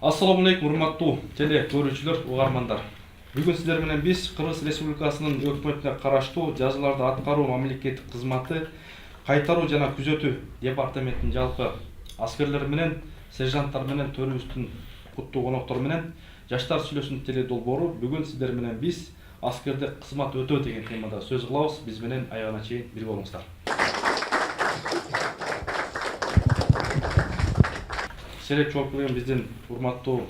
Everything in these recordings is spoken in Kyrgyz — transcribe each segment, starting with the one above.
Assalamu alейкум, урматтуу теле көрүүчүлөр, угармандар. Бүгүн сиздер менен биз Кыргыз Республикасынын өкмөтүнө караштуу жазаларды аткаруу мамлекеттик кызматы, кайтаруу жана күзөтүү департаментинин жалпы аскерлери менен, сержанттар менен, төрүбүздүн куттуу коноктору менен жаштар сүйлөшүн теле долбоору бүгүн сиздер менен биз аскерде кызмат өтөө деген темада сөз кылабыз. Биз менен аягына чейин бирге болуңуздар. Серек жооп берген биздин урматтуу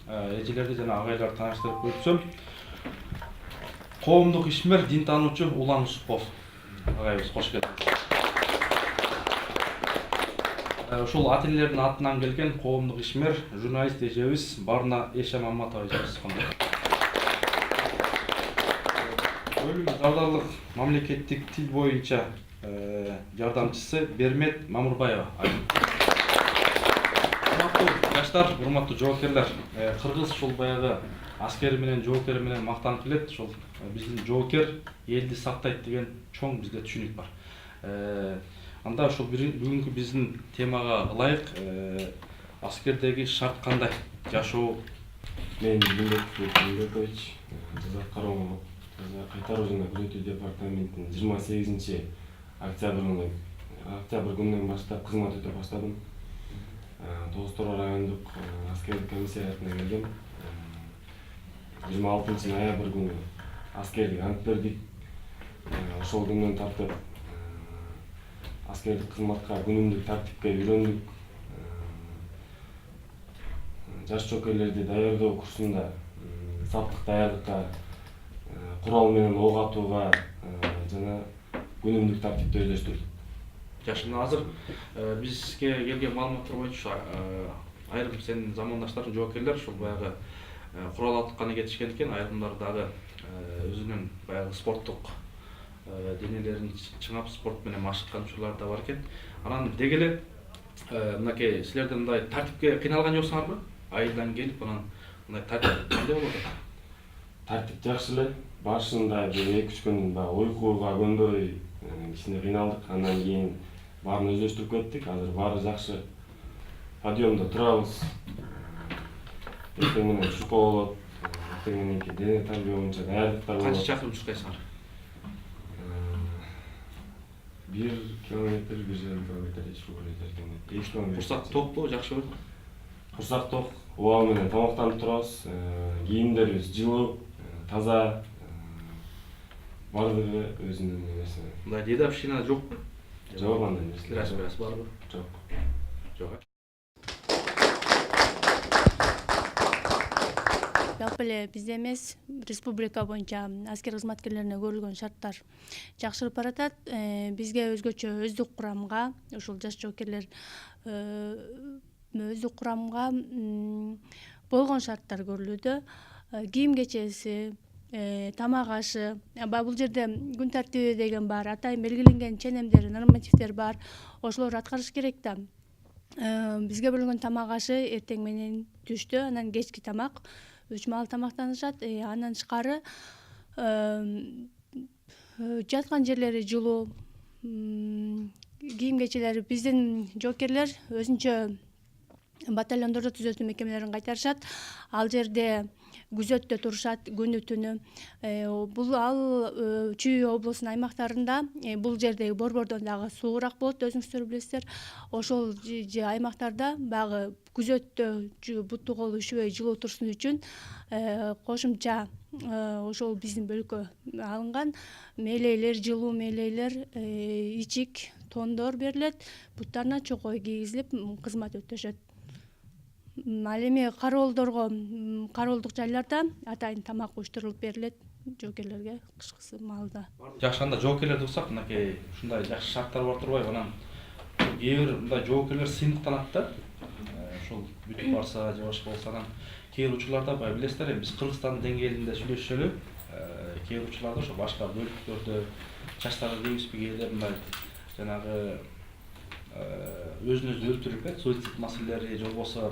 эжелерди жана агайларды тааныштырып өтсөм, коомдук ишмер, дин таануучу Улан Усупов агайыбыз, кош келдиңиз. Ушул ата энелердин атынан келген коомдук ишмер, журналист эжебиз Барна Эша Маматова эжебиз. Өлүм жардарлык мамлекеттик тил боюнча жардамчысы Бермет Мамурбаева. Жаштар, урматтуу жоокерлер, кыргыз ушул баягы аскери менен, жоокери менен мактанып келет. Ушул биздин жоокер элди сактайт деген чоң бизде түшүнүк бар. Анда ушул бүгүнкү биздин темага ылайык аскердеги шарт кандай? Жашоо. Мен Бимбекович, жаза кароо, жаза кайтаруу жана күзөтүү департаментинин 28 октябрь күнүнөн баштап кызмат өтө баштадым. Тоостор райондук аскердик комиссариатына келдим. 26 ноябрь күнү аскердик ант бердик. Ошол күндөн тартып аскердик кызматка күнүмдүк тартипке үйрөндүк. Жаш жоокерлерди даярдоо курсунда саптык даярдыкка, курал менен ок атууга жана күнүмдүк тартипти өздөштүрдүк. Жашына азыр бизге келген маалыматтар боюнча айрым сенин замандаштарың жоокерлер ушул баягы курал атканы кетишкен экен, айрымдары дагы өзүнүн баягы спорттук денелерин чыңап спорт менен машыккан учурлар да бар экен. Анан деги эле мынакей силерден мындай тартипке кыйналган жоксуңарбы? Айылдан келип анан мындай тартип кандай болот экен? Тартип жакшы эле. Башында бир 2-3 күн уйкуга көнбөй кичине кыйналдык. Андан кийин баарын өздөштүрүп кеттик. Азыр баары жакшы. Подъемдо турабыз. Эртең менен чукуу болот. Эртең мененки дене тарбия боюнча даярдыктар болот. Канча чакырым чукайсыңар? 1 километр, 1,5 километр чукуу. Курсак токпу, жакшыбы? Курсак ток. Убал менен тамактанып турабыз. Кийимдерибиз жылуу, таза. Бардыгы өзүнүн нерсе. Мындай дедовщина жокпу? Жок, андай нерселер. Раз барбы? Жок. Жок. Жалпы эле бизде эмес, республика боюнча аскер кызматкерлерине көрүлгөн шарттар жакшырып баратат. Бизге өзгөчө өздүк курамга, ушул жаш жоокерлер өздүк курамга болгон шарттар көрүлүүдө. Кийим кечеси, тамак ашы, бул жерде күн тартиби деген бар, атайын белгиленген ченемдер, нормативдер бар. Ошолорду аткарыш керек да. Бизге бөлүнгөн тамак ашы эртең менен түштө, анан кечки тамак 3 маал тамактанышат. Андан тышкары жаткан жерлери жылуу, кийим кечелери биздин жоокерлер өзүнчө батальондордо түзөтүү мекемелерин кайтарышат. Ал жерде күзөттө турушат күнү түнү. Бул Чүй облусунун аймактарында бул жердеги борбордон дагы суураак болот, өзүңүздөр билесиздер. Ошол аймактарда баягы күзөттө буту колу үшүбөй жылуу турсун үчүн кошумча ошол биздин бөлүккө алынган мээлейлер, жылуу мээлейлер, ичик, тондор берилет. Буттарына чокой кийгизилип кызмат өтөшөт. Ал эми кароолдук жайларда атайын тамак уюштурулуп берилет жоокерлерге кышкысы маалда. Жакшы, анда жоокерлерди урсак, мынакей ушундай жакшы шарттар бар турбайбы? Анан кээ бир мындай жоокерлер сыймыктанат да. Ушул бүтүп барса же башка болсо, анан кээ бир учурларда бай билесиздер, биз Кыргызстан деңгээлинде сүйлөшсөлү, кээ бир учурларда ошо башка бөлүктөрдө жаштарды дейбизби, кээде мындай жанагы өзүн өзү өлтүрүп, суицид маселелери же болбосо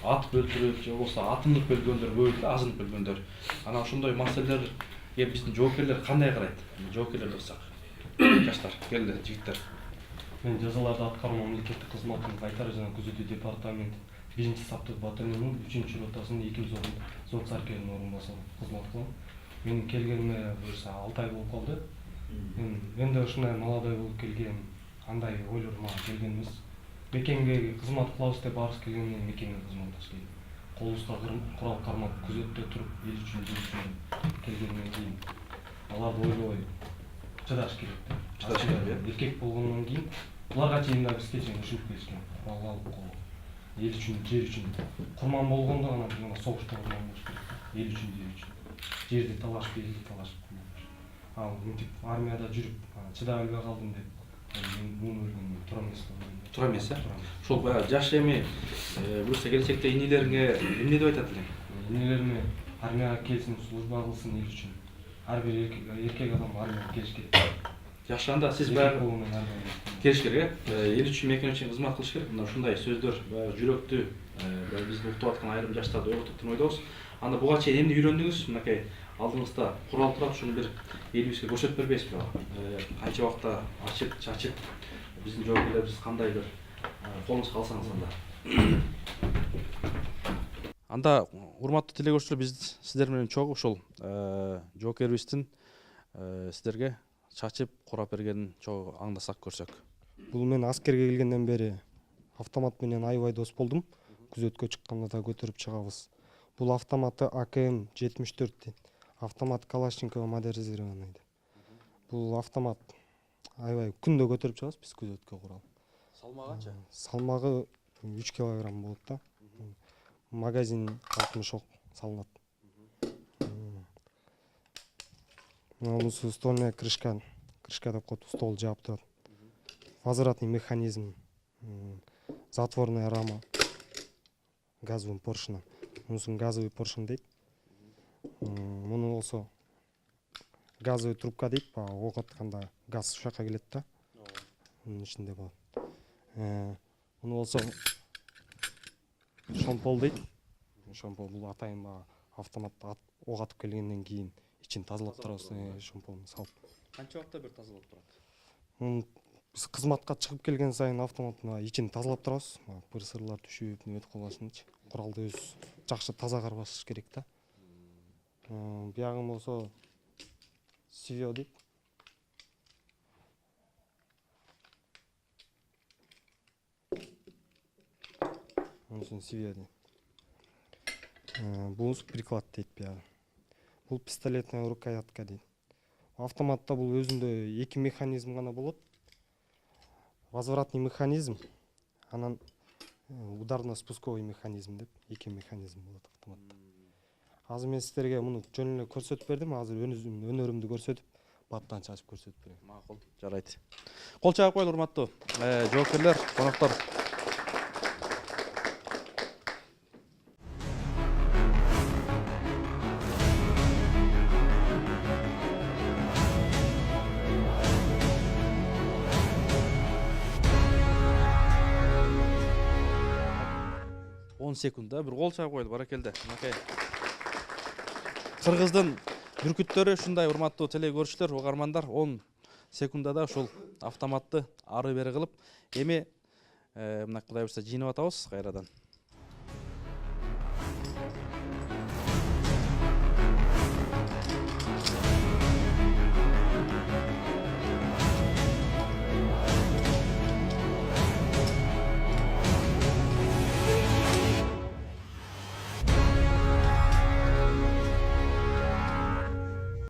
атып өлтүрүп, же болбосо атымдык өлгөндөр көп эле, азынып өлгөндөр. Анан ошондой маселелерге биздин жоокерлер кандай карайт? Жоокерлерди урсак. Жаштар, келди, жигиттер. Мен жазаларды аткаруу мамлекеттик кызматынын кайтаруу жана күзөтүү департаменти 1 саптык батальондун 3 ротасынын 2 взвод саркелинин орун басары кызмат кылам. Менин келгениме буюрса 6 ай болуп калды. Мен да ушундай молодой болуп келгем, андай ойлор мага келген эмес. Мекемге кызмат кылабыз деп барыбыз келгенден мекемге кызматташ келдик. Колубузга курал кармап күзөттө туруп эл үчүн жер үчүн келгенден кийин аларды ойлобой чыдаш керек да. Чыдаш керек, Эркек болгондон кийин буларга чейин да бизге чейин ушинтип келишкен. Курал алып эл үчүн жер үчүн курман болгондо гана биз мына согушта курман болуш керек. Эл үчүн жер үчүн. Жерди талашып, элди талашып курман болуш. Ал мынтип армияда жүрүп чыдай албай калдым деп муну өлгөндө туура эмес да. Туура эмес, ошол баягы жаш эми буюрса келечекте инилеринге эмне деп айтат элең? Инилериме армияга келсин, служба кылсын эл үчүн. Ар бир эркек адам армияга келиш керек. Жакшы, анда сиз баягы келиш керек, эл үчүн, мекеме үчүн кызмат кылыш керек. Мына ушундай сөздөр баягы жүрөктү, бизди уктуп аткан айрым жаштарды ойготот деп ойдобуз. Анда буга чейин эмне үйрөндүңүз? Мынакей алдыңызда курал турат, ушуну бир элибизге көрсөтүп бербейсизби? Канча убакта ачып, чачып, биздин жоокерлерибиз кандай бир колуңузга алсаңыз анда. Анда урматтуу телекөрүүчүлөр, биз сиздер менен чогуу ушул жоокерибиздин сиздерге чачып, курап бергенин чогуу аңдасак көрсөк. Бул мен аскерге келгенден бери автомат менен аябай дос болдум. Күзөткө чыкканда да көтөрүп чыгабыз. Бул автоматы АКМ-74 дейт. Автомат Калашникова модернизированный дейт. Бул автомат аябай күндө көтөрүп чыгабыз биз күзөткө курал. Салмагы канча? Салмагы 3 килограмм болот да. Магазин 60 ок салынат. Мунусу стольная крышка деп коет, стол жаап турат. Возвратный механизм, затворная рама газовым поршнем. Мунусун газовый поршень дейт. Муну болсо газовый трубка дейт, ок атканда газ ушул жака келет да. Мунун ичинде болот. Муну болсо шомпол дейт. Шомпол бул атайын автоматта ок атып келгенден кийин ичин тазалап турабыз, шомполун салып. Канча убакта бир тазалап турат? Биз кызматка чыгып келген сайын автоматтын ичин тазалап турабыз. Пыр-сырлар түшүп, неметип калбашынчы. Куралды өз жакшы таза карбаш керек да. Биягы болсо сивё дейт. Мунусун сивё дейт. Бул приклад дейт биягы. Бул пистолетная рукоятка дейт. Автоматта бул өзүндө 2 механизм гана болот. Возвратный механизм, анан ударно-спусковой механизм деп 2 механизм болот автоматта. Азыр мен сиздерге муну жөн эле көрсөтүп бердим. Азыр өнөрүмдү көрсөтүп, баптан чачып көрсөтүп берем. Макул, жарайт. Кол чаап коелу урматтуу жоокерлер, коноктор. Секунда бир кол чаап коелу, баракелде. Мынакей Кыргыздын бүркүттөрү ушундай урматтуу телекөрүүчүлөр, угармандар 10 секундада ушул автоматты ары бери кылып, эми мына Кудай буйрса жыйнап атабыз кайрадан.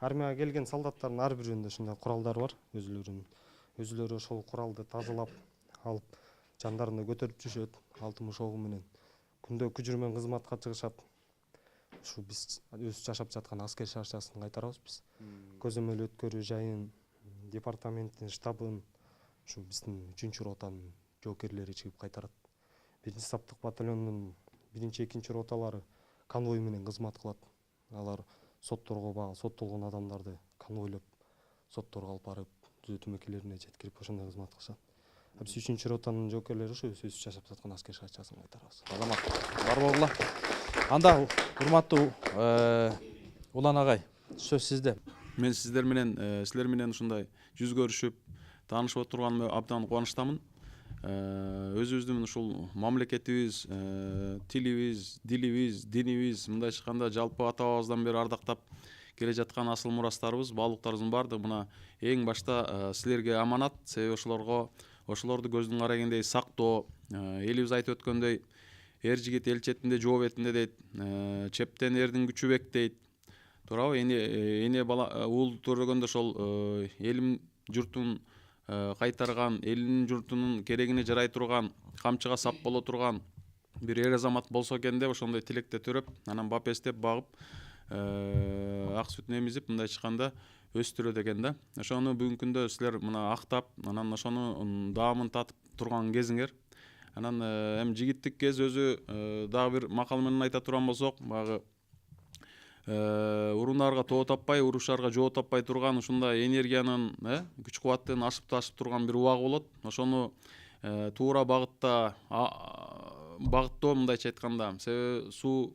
Армияга келген солдаттардын ар биринде ушундай куралдар бар, өзүлөрү ошол куралды тазалап алып, жандарында көтөрүп жүрүшөт, алтын мушогу менен. Күндө күжүрмөн кызматка чыгышат. Ушу биз өз жашап жаткан аскер шарчасын кайтарабыз биз. Көзөмөл өткөрүү жайын, департаменттин штабын, ушу биздин 3-ротанын жоокерлери чыгып кайтарат. 1-саптык батальондун 1-2 роталары конвой менен кызмат кылат. Алар сотторго соттолгон адамдарды конвойлоп, сотторго алып барып, түзөтүү мекемелерине жеткирип ошондой кызмат кылышат. Биз 3-ротанын жоокерлери ушу өз жашап жаткан аскер шарчасын кайтарабыз. Азамат, бар болгула. Анда урматтуу Улан агай, сөз сизде. Мен силер менен ушундай жүз көрүшүп, таанышып отурганыма абдан кубанычтамын. өзүбүздүн ушул мамлекетибиз, тилибиз, дилибиз, динибиз, мындай айтканда жалпы ата бабабыздан бери ардактап келе жаткан асыл мурастарыбыз, баалуулуктарыбыздын баардыгы мына эң башта силерге аманат. Себеби ошолорду көздүн карагендей сактоо, элибиз айтып өткөндөй эр жигит эл четинде жоо бетинде дейт, чептен эрдин күчү бек дейт. Туурабы? Эне бала уул төрөгөндө ошол элим журтун кайтарган, элинин журтунун керегине жарай турган, камчыга сап боло турган бир эр азамат болсо экен деп ошондой тилекте төрөп, анан бапестеп багып, ак сүтүн эмизип, мындай айтканда өстүрөт экен да. Ошону бүгүнкү күндө силер мына актап, анан ошонун даамын татып турган кезиңер. Анан эми жигиттик кез өзү дагы бир макал менен айта турган болсок, баягы урундарга тоо таппай, урушарга жоо таппай турган ушундай энергиянын, күч кубаттын ашып турган бир убагы болот. Ошону туура багыттоо, мындайча айтканда, себеби суу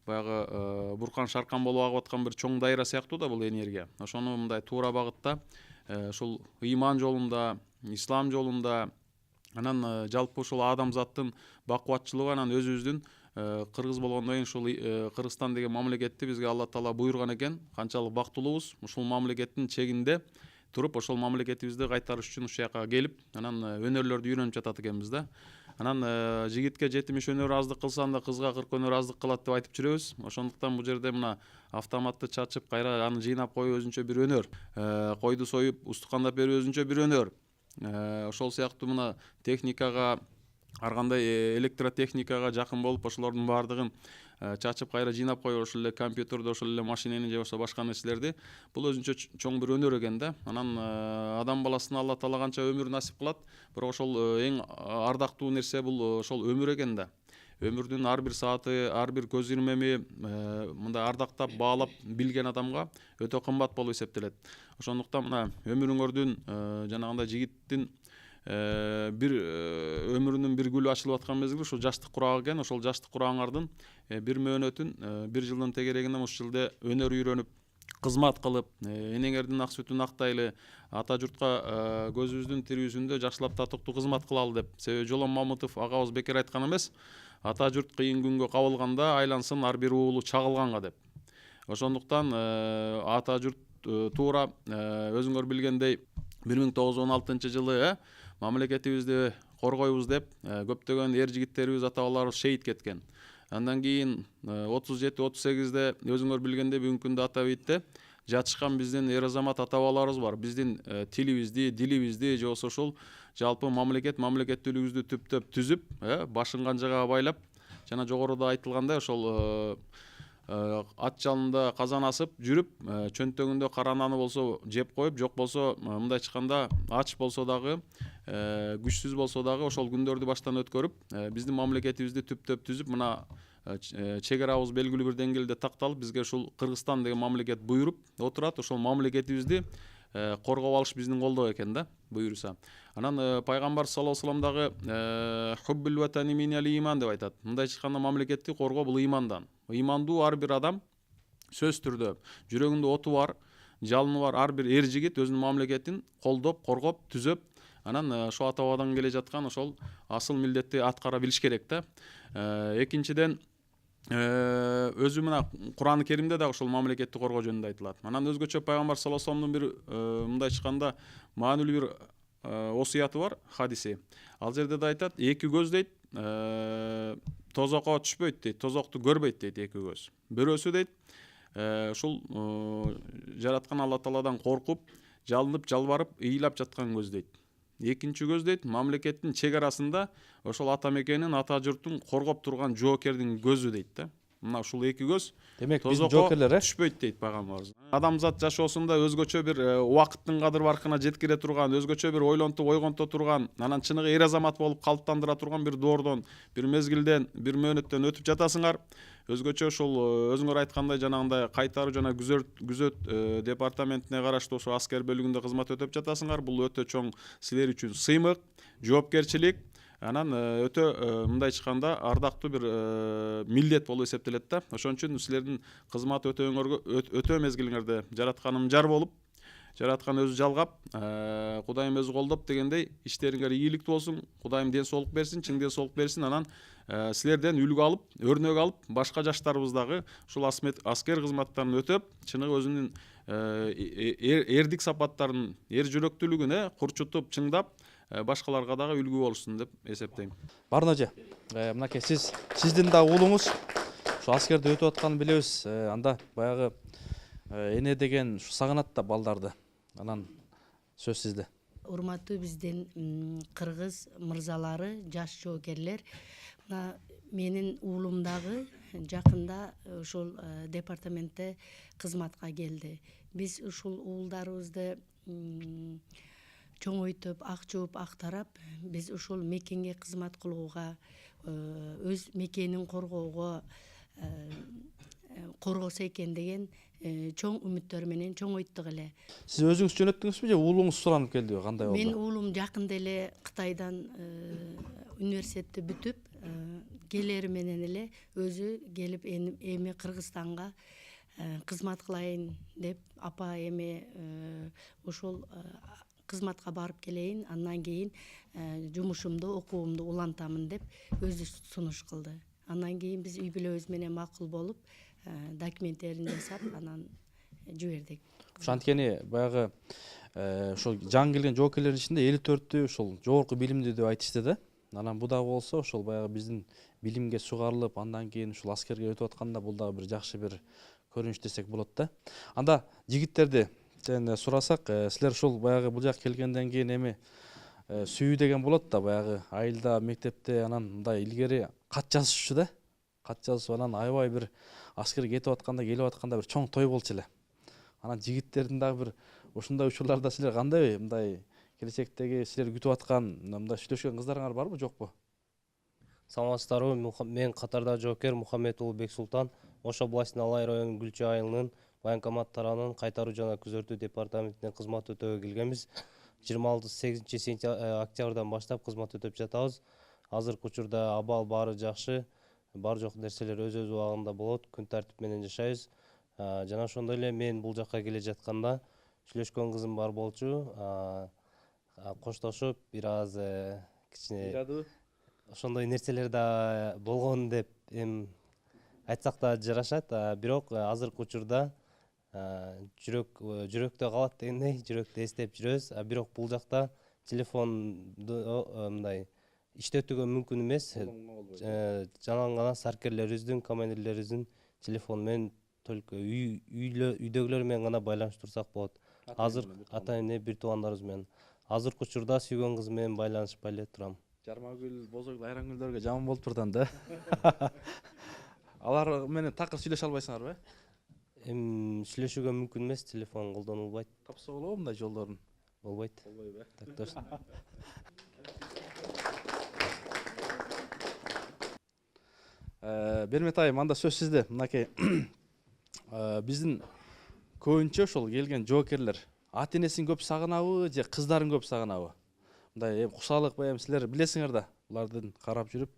баягы буркан шаркан болуп агып аткан бир чоң дайра сыяктуу да бул энергия. Ошону мындай туура багытта, ушул ыйман жолунда, ислам жолунда, анан жалпы ушул адамзаттын бакубатчылыгы, анан өзүбүздүн кыргыз болгондон кийин ушул Кыргызстан деген мамлекетти бизге Алла Таала буйруган экен. Канчалык бактылуубуз ушул мамлекеттин чегинде туруп, ошол мамлекетибизди кайтарыш үчүн ушул жака келип, анан өнөрлөрдү үйрөнүп жатат экенбиз да. Анан жигитке 70 өнөр аздык кылсаң да кызга 40 өнөр аздык кылат деп айтып жүрөбүз. Ошондуктан бул жерде мына автоматты чачып, кайра аны жыйнап коюу өзүнчө бир өнөр. Койду союп, устукандап берүү өзүнчө бир өнөр. Ошол сыяктуу мына техникага, ар кандай электротехникага жакын болуп, ошолордун баардыгын чачып кайра жыйнап коюу, ошол эле компьютерди, ошол эле машинени же болбосо башка нерселерди, бул өзүнчө чоң бир өнөр экен да. Анан адам баласына Алла Таала канча өмүр насип кылат, бирок ошол эң ардактуу нерсе бул ошол өмүр экен да. Өмүрдүн ар бир сааты, ар бир көз ирмеми мындай ардактап, баалап билген адамга өтө кымбат болуп эсептелет. Ошондуктан мына өмүрүңөрдүн жанагындай жигиттин бир өмүрүнүн бир гүлү ачылып аткан мезгил ушул жаштык курагы экен. Ошол жаштык курагыңардын бир мөөнөтүн, бир жылдын тегерегинде ушул жылда өнөр үйрөнүп, кызмат кылып, энеңердин ак сүтүн актайлы, ата журтка көзүбүздүн тирүүсүндө жакшылап татыктуу кызмат кылалы деп. Себеби Жолон Мамытов агабыз бекер айткан эмес, ата журт кыйын күнгө кабылганда айлансын ар бир уулу чагылганга деп. Ошондуктан ата журт туура өзүңөр билгендей 1916-жылы мамлекетибизди коргойбуз деп көптөгөн эр жигиттерибиз, ата бабаларыбыз шейит кеткен. Андан кийин 37-38-де өзүңөр билгендей бүгүнкү күндө ата бейитте жатышкан биздин эр азамат ата бабаларыбыз бар. Биздин тилибизди, дилибизди же болбосо ушул жалпы мамлекеттүүлүгүбүздү түптөп түзүп, башын канжага байлап, жана жогоруда айтылгандай ошол ат жалында казан асып жүрүп, чөнтөгүндө кара наны болсо жеп коюп, жок болсо мындай айтканда ач болсо дагы, күчсүз болсо дагы ошол күндөрдү баштан өткөрүп, биздин мамлекетибизди түптөп түзүп, мына чек арабыз белгилүү бир деңгээлде такталып, бизге ушул Кыргызстан деген мамлекет буйруп отурат. Ошол мамлекетибизди коргоп алыш биздин колдо экен да, буйруса. Анан пайгамбар саллаллаху алейхи вассалам дагы хуббул ватани минал иман деп айтат. Мындай айтканда мамлекетти коргоо бул ыймандан. Ыймандуу ар бир адам сөз түрдө жүрөгүндө оту бар, жалыны бар ар бир эр жигит өзүнүн мамлекетин колдоп, коргоп, түзөп, анан ошол ата бабадан келе жаткан ошол асыл милдетти аткара билиш керек да. Экинчиден өзү мына Кур'ан-ы Керимде дагы ошол мамлекетти коргоо жөнүндө айтылат. Анан өзгөчө пайгамбар саллаллаху алейхи вассаламдын бир мындай айтканда маанилүү бир осуяты бар, хадиси. Ал жерде да айтат, эки көз дейт, тозокко түшпөйт дейт, тозокту көрбөйт дейт эки көз. Бирөөсү дейт, ушул жараткан Алла Тааладан коркуп, жалынып, жалбарып, ыйлап жаткан көз дейт. Экинчи көз дейт, мамлекеттин чек арасында ошол ата мекенин, ата журтун коргоп турган жоокердин көзү дейт да. Мына ушул эки көз демек биздин жоокерлер түшпөйт дейт пайгамбарыбыз. Адамзат жашоосунда өзгөчө бир убакыттын кадыр баркына жеткире турган, өзгөчө бир ойлонтуп ойгонто турган, анан чыныгы эр азамат болуп калыптандыра турган бир доордон, бир мезгилден, бир мөөнөттөн өтүп жатасыңар. Өзгөчө ошол өзүңөр айткандай жанагындай кайтаруу жана күзөт департаментине караштуу ошо аскер бөлүгүндө кызмат өтөп жатасыңар. Бул өтө чоң силер үчүн сыймык, жоопкерчилик, анан өтө мындай айтканда ардактуу бир милдет болуп эсептелет да. Ошон үчүн силердин кызмат өтөөңөргө өтөө мезгилиңерде жаратканым жар болуп, жараткан өзү жалгап, Кудайым өзү колдоп дегендей, иштериңер ийгиликтүү болсун, Кудайым ден соолук берсин, чың ден соолук берсин. Анан силерден үлгү алып, өрнөк алып, башка жаштарыбыз дагы ушул аскер кызматтарын өтөп, чыныгы өзүнүн эрдик сапаттарын, эр жүрөктүүлүгүн курчутуп, чыңдап, башкаларга дагы үлгү болушсун деп эсептейм. Барын эже, мынакей сиздин да уулуңуз ушу аскерде өтүп атканын билебиз. Анда баягы эне деген сагынат да балдарды. Анан сөз сизде. Урматтуу биздин кыргыз мырзалары, жаш жоокерлер, мына менин уулум дагы жакында ушул департаментте кызматка келди. Биз ушул уулдарыбызды чоңойтуп, ак жууп, актарап, биз ушул мекенге кызмат кылууга, өз мекенин коргоого коргосо экен деген чоң үмүттөр менен чоңойттук эле. Сиз өзүңүз жөнөттүңүзбү же уулуңуз суранып келдиби? Кандай болду? Мен уулум жакында эле Кытайдан университетти бүтүп, келери менен эле өзү келип эми Кыргызстанга кызмат кылайын деп, апа эми ошол кызматка барып келейин, андан кийин жумушумду, окуумду улантамын деп өзү сунуш кылды. Андан кийин биз үй бүлөбүз менен макул болуп, документтерин жасап, анан жибердик. Анткени баягы ошол жаңы келген жоокерлердин ичинде 54-түү ошол жогорку билимдүү деп айтышты да. Анан бул дагы болсо ошол баягы биздин билимге сугарылып, андан кийин ушул аскерге өтүп атканда бул дагы бир жакшы бир көрүнүш десек болот да. Анда жигиттерди сурасак, силер ушул баягы бул жак келгенден кийин эми сүйүү деген болот да, баягы айылда, мектепте, анан мындай илгери кат жазышчу да. Кат жазып анан аябай бир аскерге кетип атканда, келип атканда бир чоң той болчу эле. Анан жигиттердин дагы бир ушундай учурларда силер кандай мындай келечектеги силер күтүп аткан мындай сүйлөшкөн кыздарыңар барбы, жокпу? Саламатсыздарбы, мен катардагы жоокер Мухаммед уулу Бексултан, Ош областынын Алай районунун Гүлчү айылынын военкомат тарабынан кайтаруу жана күзөтүү департаментине кызмат өтөөгө келгенбиз. 28 октябрдан баштап кызмат өтөп жатабыз. Азыркы учурда абал баары жакшы, бар жок нерселер өз убагында болот, күн тартип менен жашайбыз. Жана ошондой эле мен бул жакка келе жатканда сүйлөшкөн кызым бар болчу. Коштошуп бир аз кичине ошондой нерселер да болгон деп айтсак да жарашат. Бирок азыркы учурда жүрөктө калат дегендей, жүрөктө эстеп жүрөбүз. Бирок бул жакта телефонду мындай иштетүүгө мүмкүн эмес. Жанагы гана саркерлерибиздин, командирлерибиздин телефону менен только үйдөгүлөр менен гана байланыштырсак болот. Азыр ата-эне, бир туугандарыбыз менен. Азыркы учурда сүйгөн кызым менен байланышпай эле турам. Жармагүл, Бозогул, Айрангүлдөргө жаман болуп турдан да. Алар менен такыр сүйлөшө албайсыңарбы? Сүйлөшүүгө мүмкүн эмес, телефон колдонулбайт. Тапса болобу мындай жолдорун? Болбойт. Болбойбу? Так точно. Бермет айым, анда сөз сизде. Мынакей биздин көбүнчө ошол келген жоокерлер ата-энесин көп сагынабы же кыздарын көп сагынабы? Мындай кусалык баягы силер билесиңер да, булардын карап жүрүп,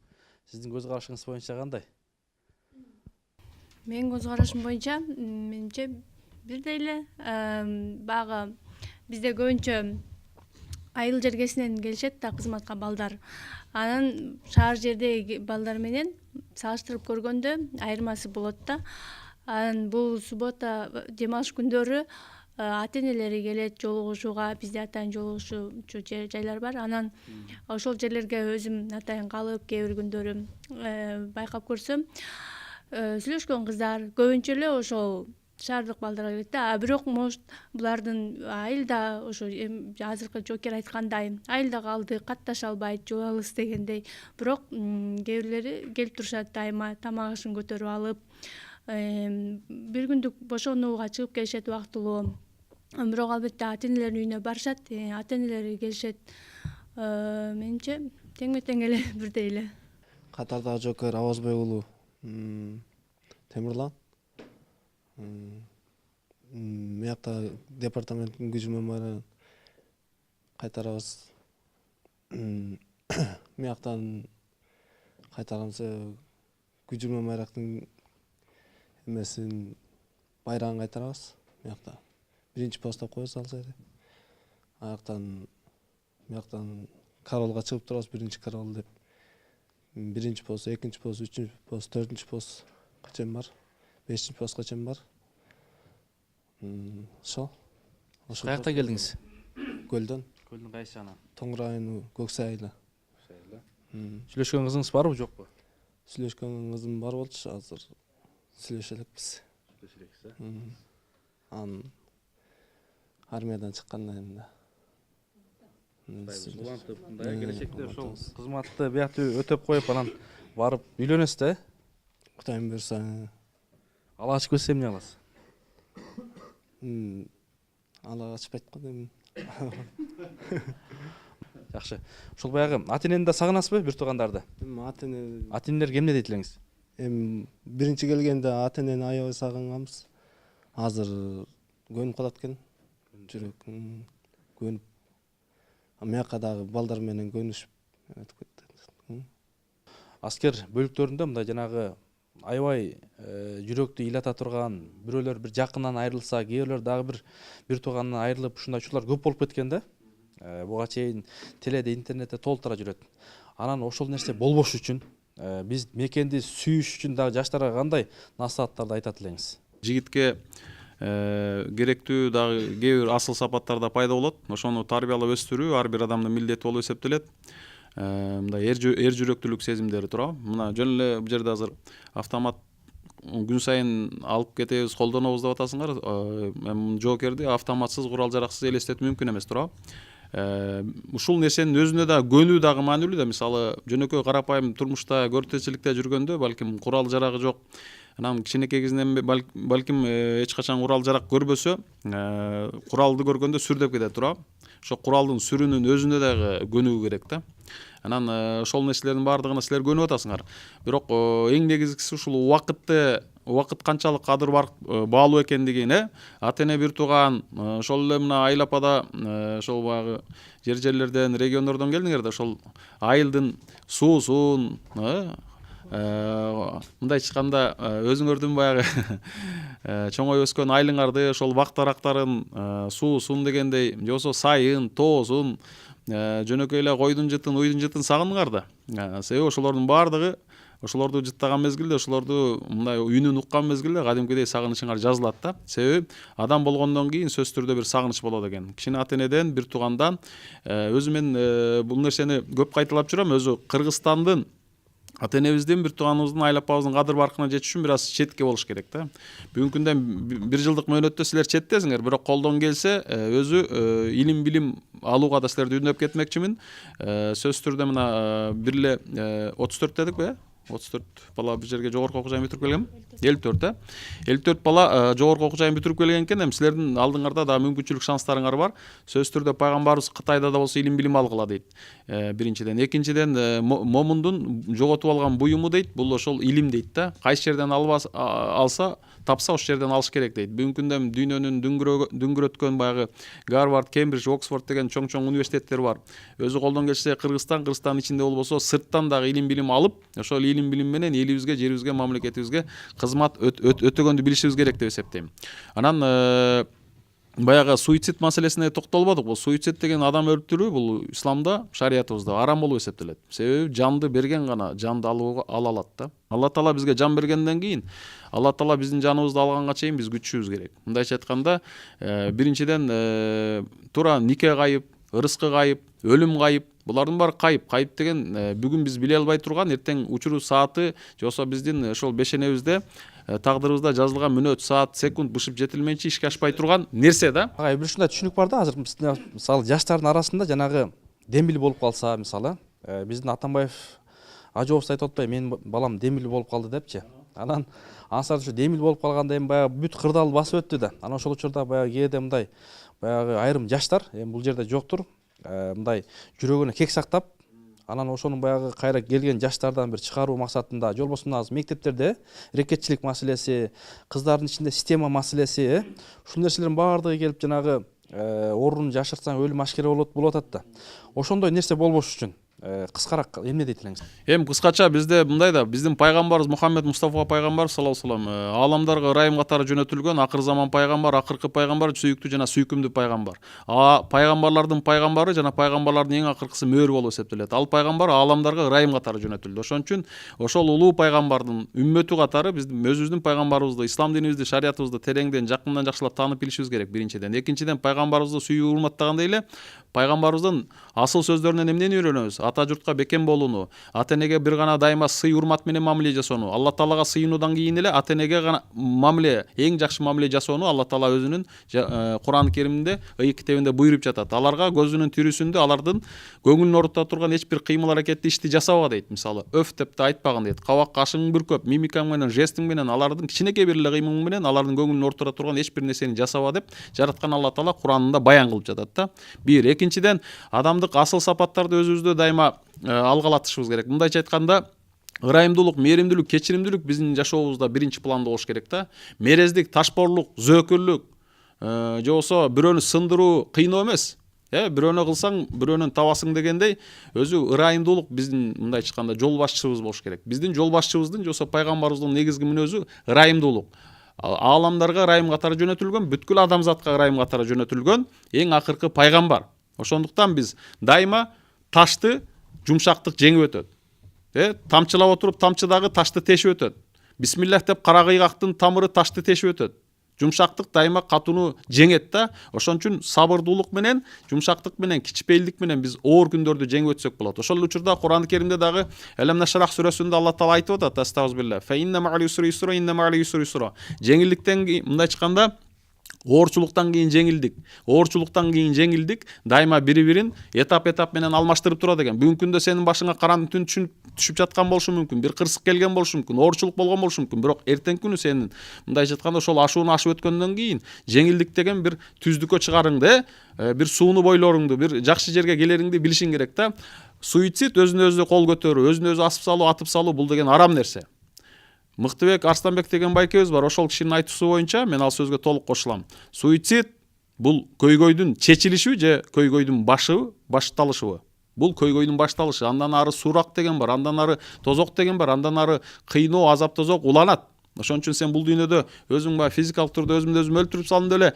сиздин көз карашыңыз боюнча кандай? Менин көз карашым боюнча, менимче бирдей эле. Баягы бизде көбүнчө айыл жергесинен келишет да кызматка балдар. Анан шаар жердеги балдар менен салыштырып көргөндө айырмасы болот да. Анан бул суббота дем алыш күндөрү ата-энелери келет жолугушууга, бизде атайын жолугушуучу жайлар бар. Анан ошол жерлерге өзүм атайын калып, кээ бир күндөрү байкап көрсөм, сүйлөшкөн кыздар көбүнчө эле ошол шаардык балдарга келет да. Бирок может булардын айылда ошо азыркы жоокер айткандай айылда калды, катташа албайт, жубабыз дегендей. Бирок кээ бирлери келип турушат, дайыма тамак ашын көтөрүп алып, бир күндүк бошонууга чыгып келишет убактылуу. Бирок албетте ата-энелеринин үйүнө барышат, ата-энелери келишет. Менимче тең-тең эле, бирдей эле. Катардагы жоокер Абазбай уулу Темирлан. Мыякта департаменттин күчү менен барып кайтарабыз. Мыяктан кайтарамыз, күчү менен байрактын эмесин байрагын кайтарабыз мыякта. биринчи постап кое салса эле. Аяктан караолго чыгып турабыз, биринчи караол деп. Биринчи пост, экинчи пост, үчүнчү пост, төртүнчү постка чейин бар. Бешинчи постка чейин бар. Ошол. Каяктан келдиңиз? Көлдөн. Көлдүн кайсы жагынан? Тоң району Көксай айла. Сүйлөшкөн кызыңыз барбы, жокпу? Сүйлөшкөн кызым бар болчу, азыр сүйлөшө элекпиз. Анын армиядан чыккандан кийин да. Улантып, мындай келечекте ошол кызматты биятты өтөп коюп, анан барып үйлөнөсүз да? Кудайым буйрса. Ала ачып кетсе эмне кыласыз? Ала ачпайт го дейм. Жакшы. Ошол баягы ата-энени да сагынасызбы, бир туугандарды? Ата-энелер эмне дейт элеңиз? Биринчи келгенде ата-энени аябай сагынганбыз. Азыр көнүп калат экен. Жүрөк көнүп. Мияка дагы балдар менен көнүшүп өтүп кетти. Аскер бөлүктөрүндө мындай жанагы аябай жүрөктү ыйлата турган, бирөөлөр бир жакындан айрылса, кээрлөр дагы бир тууганынан айрылып, ушундай учурлар көп болуп кеткен да. Буга чейин теледе, интернетте толтура жүрөт. Анан ошол нерсе болбош үчүн биз мекенди сүйүш үчүн дагы жаштарга кандай насааттарды айтат элеңиз? Жигитке керектүү дагы кээ бир асыл сапаттар да пайда болот. Ошону тарбиялап өстүрүү ар бир адамдын милдети болуп эсептелет. Мындай эр жүрөктүүлүк сезимдери турабы? Мына жөн эле бул жерде азыр автомат күн сайын алып кетебиз, колдонобуз деп атасыңар. Жоокерди автоматсыз, курал жараксыз элестетүү мүмкүн эмес турабы? Ушул нерсенин өзүнө да көнүү дагы маанилүү да. Мисалы, жөнөкөй карапайым турмушта, көрүнтүчүлүктө жүргөндө балким курал жарагы жок, анан кичинекей кезинен балким эч качан курал жарак көрбөсө, куралды көргөндө сүрдөп кетет турабы? Ошо куралдын сүрүнүн өзүнө дагы көнүү керек да. Анан ошол нерселердин баардыгына силер көнүп атасыңар. Бирок эң негизгиси ушул убакыт канчалык кадыр баалуу экендигин, ата-эне бир тууган, ошол эле мына Айлапада ошол баягы жерлерден, региондордон келдиңер да, ошол айылдын суусун, мындай айтканда өзүңөрдүн баягы чоңоюп өскөн айылыңарды, ошол бак-дарактарын суусун дегендей, же болбосо сайын, тоосун, жөнөкөй эле койдун жытын, уйдун жытын сагындыңар да. Себеби ошолордун баардыгы ошолорду жыттаган мезгилде, ошолорду мындай үнүн уккан мезгилде кадимкидей сагынычыңар жазылат да. Себеби адам болгондон кийин сөзсүз түрдө бир сагыныч болот экен. Кичине ата-энеден, бир туугандан. Өзү мен бул нерсени көп кайталап жүрөм. Өзү Кыргызстандын ата-энебиздин, бир тууганыбыздын, Айлапабыздын кадыр баркына жетиш үчүн бир аз четке болуш керек да. Бүгүнкү күндө бир жылдык мөөнөттө силер четтесиңер, бирок колдон келсе өзү илим билим алууга да силерди үндөп кетмекчимин. Сөзсүз түрдө мына бир эле 34 дедикпи? 34 бала бир жерге жогорку окуу жайын бүтүрүп келген. 54 54 бала жогорку окуу жайын бүтүрүп келген экен. Эми силердин алдыңарда да мүмкүнчүлүк, шанстарыңар бар. Сөзсүз түрдө пайгамбарыбыз Кытайда да болсо илим билим алгыла дейт. Биринчиден, экинчиден момундун жоготуп алган буюму дейт. Бул ошол илим дейт да. Кайсы жерден алса, тапса ошол жерден алыш керек дейт. Бүгүнкү күндө дүйнөнүн дүңгүрөткөн баягы Гарвард, Кембридж, Оксфорд деген чоң университеттер бар. Өзү колдон келсе Кыргызстан ичинде болбосо сырттан дагы илим билим алып, ошол илим билим менен элибизге, жерибизге, мамлекетибизге кызмат өтөгөндү билишибиз керек деп эсептейм. Анан баягы суицид маселесине токтолбодук. Бул суицид деген адам өлтүрүү бул исламда, шариятыбызда арам болуп эсептелет. Себеби жанды берген гана жанды ала алат да. Алла Таала бизге жан бергенден кийин, Алла Таала биздин жаныбызды алганга чейин биз күтүшүбүз керек. Мындайча айтканда, биринчиден туура нике кайып, ырыскы кайып, өлүм кайып. Булардын баары кайып. Кайып деген бүгүн биз биле албай турган, эртең учуру сааты, же болбосо биздин ошол бешенебизде, тагдырыбызда жазылган мүнөт, саат, секунд бышып жетилмейинче ишке ашпай турган нерсе да. Бир ушундай түшүнүк бар да, азыр мисалы жаштардын арасында жанагы демил болуп калса, мисалы, биздин Атамбаев Ажоовс айтып атпайбы, менин балам демил болуп калды депчи. Анан ансар ушу демил болуп калганда эми баягы бүт кырдаал басып өттү да. Анан ошол учурда баягы кээде мындай баягы айрым жаштар, эми бул жерде жоктур, мындай жүрөгүнө кек сактап, анан ошонун баягы кайра келген жаштардан бир чыгаруу максатында, же болбосо мына мектептерде рекетчилик маселеси, кыздардын ичинде система маселеси, ушул нерселердин баардыгы келип жанагы ордун жашырсаң өлүм ашкере болуп атат да. Ошондой нерсе болбош үчүн кыскараак эмне дейт элеңиз? Эми кыскача бизде мындай да, биздин пайгамбарыбыз Мухаммед Мустафа пайгамбар саллаллаху алейхи ва саллям ааламдарга ырайым катары жөнөтүлгөн акыр заман пайгамбар, акыркы пайгамбар, сүйүктүү жана сүйкүмдүү пайгамбар. Пайгамбарлардын пайгамбары жана пайгамбарлардын эң акыркысы мөөр болуп эсептелет. Ал пайгамбар ааламдарга ырайым катары жөнөтүлдү. Ошон үчүн ошол улуу пайгамбардын үммөтү катары биздин өзүбүздүн пайгамбарыбызды, ислам динибизди, шариятыбызды тереңден, жакындан жакшылап таанып билишибиз керек биринчиден. Экинчиден, пайгамбарыбызды сүйүү, урматтагандай эле пайгамбарыбыздын асыл сөздөрүнөн эмнени үйрөнөбүз? Ата журтка бекем болууну, ата энеге бир гана дайыма сый урмат менен мамиле жасоону, Алла Таалага сыйынуудан кийин эле ата энеге гана мамиле, эң жакшы мамиле жасоону Алла Таала өзүнүн Кур'ан Кериминде, Ыйык китебинде буйруп жатат. Аларга көзүнүн тирүүсүндө алардын көңүлүн орутта турган эч бир кыймыл аракетти ишти жасабага дейт. Мисалы, өф деп да айтпагын дейт. Кабак кашың бир көп, мимикаң менен, жестиң менен, алардын кичинекей бир эле кыймыл менен алардын көңүлүн орутура турган эч бир нерсени жасаба деп жараткан Алла Таала Куранында баян кылып жатат да. Бир, экинчиден, адамдык асыл сапаттарды өзүбүздө дайыма алгалатышыбыз керек. Мындайча айтканда, ырайымдуулук, мээримдүүлүк, кечиримдүүлүк биздин жашообузда биринчи планда болуш керек да. Мерездик, ташпорлук, зөөкүрлүк, же болбосо бирөөнү сындыруу кыйноо эмес. Бирөөнө кылсаң, бирөөнөн табасың дегендей, өзү ырайымдуулук биздин мындайча айтканда жол башчыбыз болуш керек. Биздин жол башчыбыздын, же болбосо пайгамбарыбыздын негизги мүнөзү ырайымдуулук. Ааламдарга ырайым катары жөнөтүлгөн, бүткүл адамзатка ырайым катары жөнөтүлгөн эң акыркы пайгамбар. Ошондуктан биз дайыма ташты жумшактык жеңип өтөт. Тамчылап отуруп тамчыдагы ташты тешип өтөт. Бисмиллах деп кара кыйгактын тамыры ташты тешип өтөт. Жумшактык дайыма катууну жеңет да. Ошон үчүн сабырдуулук менен, жумшактык менен, кичпейилдик менен биз оор күндөрдү жеңип өтсөк болот. Ошол учурда Кур'ан Керимде дагы Элем нашрах сүрөсүндө Алла Таала айтып атат: Астагфирулла, фа инна ма'ал юсри юсра, инна ма'ал юсри юсра. Жеңилдиктен мындайча айтканда, оорчулуктан кийин жеңилдик, оорчулуктан кийин жеңилдик дайыма бири-бирин этап менен алмаштырып турат экен. Бүгүнкү күндө сенин башыңа караңгы түн түшүп жаткан болушу мүмкүн, бир кырсык келген болушу мүмкүн, оорчулук болгон болушу мүмкүн, бирок эртеңки күнү сенин мындайча айтканда ошол ашууну ашып өткөндөн кийин жеңилдик деген бир түздүккө чыгарыңды, бир сууну бойлоруңду, бир жакшы жерге келериңди билишиң керек да. Суицид, өзүнө өзү кол көтөрүү, өзүнө өзү асып салуу, атып салуу, бул деген арам нерсе. Мыктыбек Арстанбек деген байкебиз бар. Ошол кишинин айтуусу боюнча мен ал сөзгө толук кошулам. Суицид бул көйгөйдүн чечилиши же көйгөйдүн башталышыбы? Бул көйгөйдүн башталышы. Андан ары сурак деген бар, андан ары тозок деген бар, андан ары кыйноо, азап тозок уланат. Ошон үчүн сен бул дүйнөдө өзүң баягы физикалык турда өзүмдү өзүм өлтүрүп салдым деп эле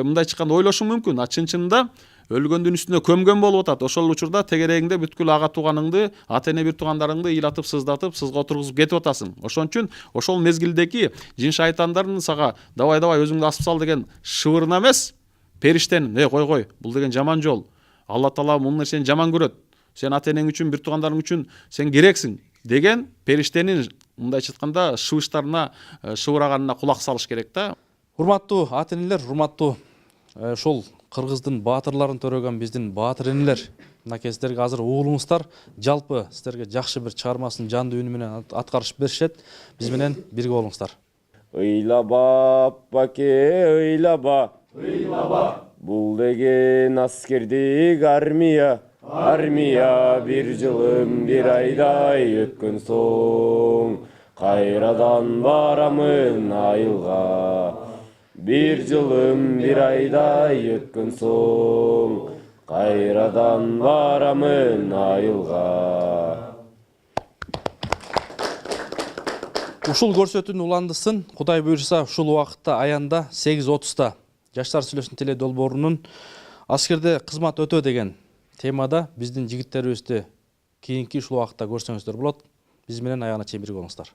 мындайча айтканда ойлошуң мүмкүн. А чын-чынында өлгөндүн үстүнө көмгөн болуп атат. Ошол учурда тегерегиңде бүткүл ага тууганыңды, ата эне бир туугандарыңды ыйлатып, сыздатып, сызга отургузуп кетип атасың. Ошон үчүн ошол мезгилдеги жин шайтандардын сага давай өзүңдү асып сал деген шыбырына эмес, периштенин, кой, бул деген жаман жол. Алла Таала бул нерсени жаман көрөт. Сен ата энең үчүн, бир туугандарың үчүн сен керексиң деген периштенин мындайча айтканда шыбыштарына, шыбыраганына кулак салыш керек да. Урматтуу ата энелер, урматтуу ошол кыргыздын баатырларын төрөгөн биздин баатыр энелер, мынакей сиздерге азыр угулуңуздар, жалпы сиздерге жакшы бир чыгармасын жандуу үнү менен аткарышып беришет. Биз менен бирге болуңуздар. Ыйлаба баке, ыйлаба, бул деген аскердик армия, бир жылым бир айдай өткөн соң, кайрадан барамын айылга. Бир жылым бир айдай өткөн соң, кайрадан барамын айылга. Ушул көрсөтүүнүн уландысын Кудай буйруса ушул убакытта аянда 8:30-та Жаштар сүйлөшүн теле долбоорунун аскерде кызмат өтөө деген темада биздин жигиттерибизди кийинки ушул убакытта көрсөңүздөр болот. Биз менен аягына чейин бирге болуңуздар.